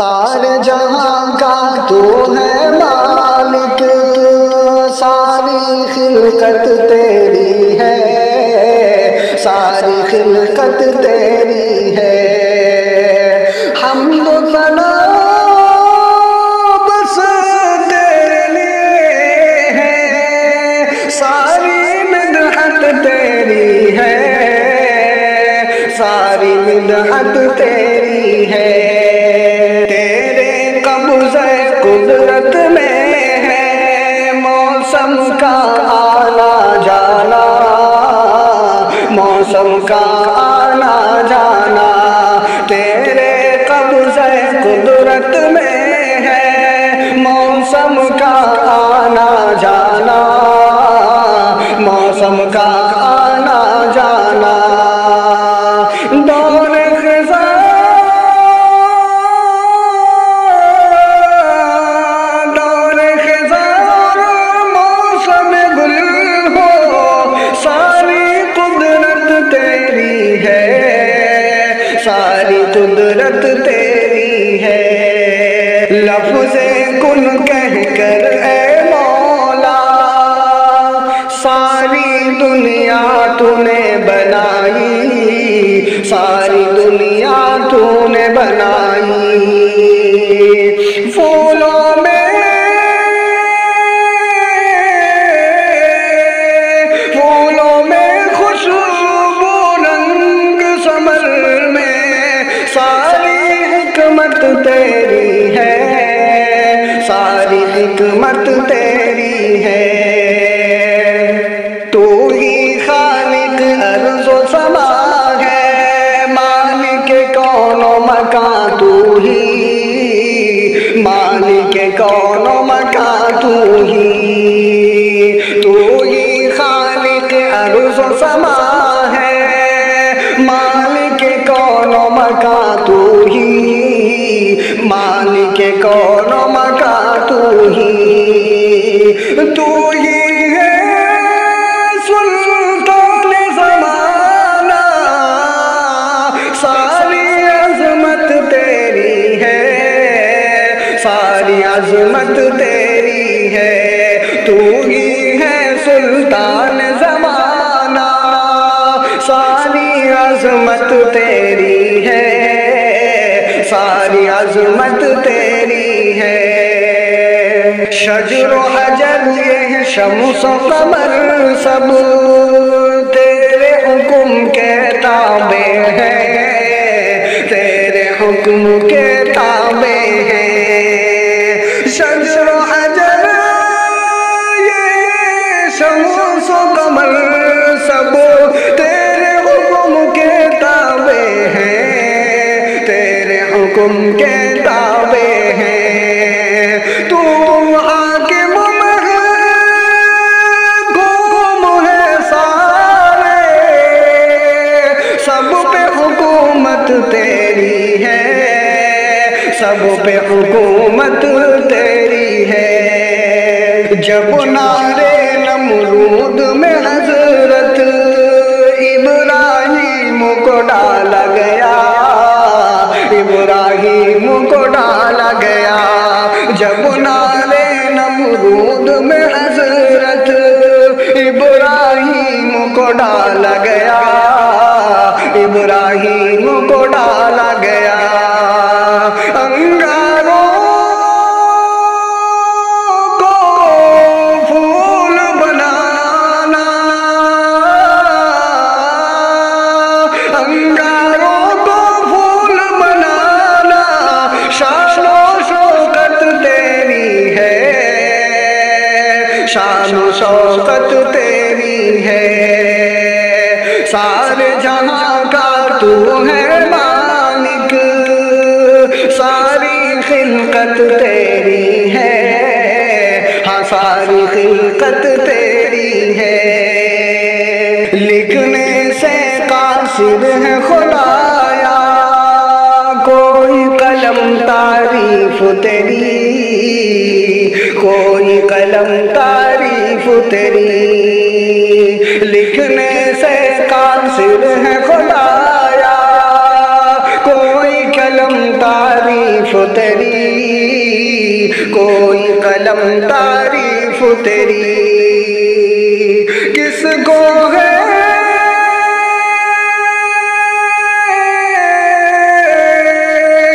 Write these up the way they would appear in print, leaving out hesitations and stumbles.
سارے جہاں کا تو ہے مالک، ساری خلقت تیری ہے، ساری خلقت تیری ہے۔ حمد و ثنا بس تیرے لیے ہے، ساری مدحت تیری ہے، ساری مدحت تیری ہے۔ تیرے قبضہ قدرت میں ہے موسم کا آنا جانا، موسم کا آنا جانا۔ تیرے قبضہ قدرت میں ہے موسم کا آنا جانا، موسم کا آنا جانا۔ دور خزاں موسم گل ہو، ساری قدرت تیری ہے، ساری قدرت تیری ہے۔ لفظ کن کہہ کر اے مولا ساری دنیا تو نے بنائی، ساری دنیا تو نے بنائی۔ پھولوں میں خوشبو رنگ ثمر میں ساری حکمت تیری ہے، ساری حکمت تیری ہے۔ تو ہی خالق ارض و سما ہے، مالک کون و مکان تو ہی، مالک کون و مکان تو ہی۔ تو ہی خالق ارض و سما ہے، مالک کون و مکان تو ہی، مالک کون و مکان تو ہی۔ تو ہی ہے سلطان زمانہ، ساری عظمت تیری ہے، ساری عظمت تیری ہے۔ تو ہی ہے سلطان زمانہ، ساری عظمت تیری ہے، ساری عظمت تیری ہے۔ شجر و حجر یہ شمس و قمر سب تیرے حکم کے تابع ہیں، تیرے حکم کے تابع ہیں۔ شجر و حجر یہ شمس و قمر سب تیرے حکم کے تابع ہیں، تیرے حکم کے تابع ہیں۔ تو حاکم محکوم ہے سارے، سب پہ حکومت تیری ہے، سب پہ حکومت تیری ہے۔ جب نعرے نمرود میں حضرت ابراہیم کو ڈالا گیا، ابراہیم کو ڈالا گیا۔ جب نعرے نمرود میں حضرت ابراہیم کو ڈالا گیا، ابراہیم کو ڈالا گیا۔ انگاروں کو پھول بنانا، انگاروں کو پھول بنانا، شان و شوکت تیری ہے، شان و شوکت تیری ہے۔ سارے جہاں کا تو ہے مالک، ساری خلقت تیری ہے، ہاں ساری خلقت تیری ہے۔ لکھنے سے قاصر ہے خدایا کوئی قلم تعریف تیری، کوئی قلم تعریف تیری۔ لکھنے سے قاصر ہے خدایا کوئی قلم تعریف تعریف تیری، کوئی قلم تعریف تیری کس کو ہے،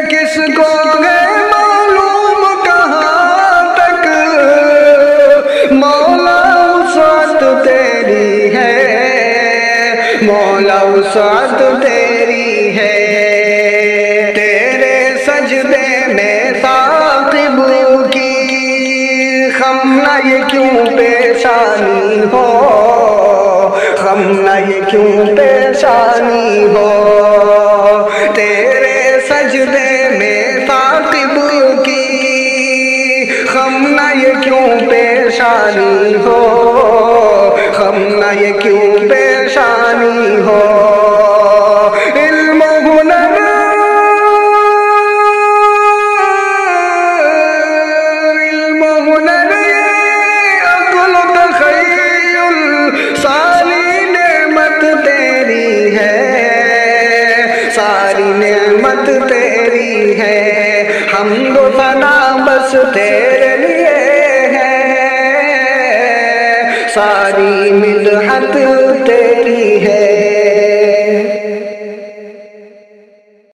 کس کو ہے معلوم کہاں تک مولا وسعت تیری ہے، مولا وسعت تیری ہے۔ تیرے سجدے میں ثاقب کی خم نہ یہ کیوں پیشانی ہو، خم نہ یہ کیوں پیشانی ہو، تیرے سجدے میں ثاقب کی خم نہ یہ کیوں پیشانی ہو، خم نہ یہ کیوں پیشانی ہو۔ علم و ہنر، علم و ہنر یہ عقل و تخیل ساری نعمت تیری ہے، ساری نعمت تیری ہے، حمد و ثنا بس تیرے لیے ہے، ساری مدحت تیری ہے۔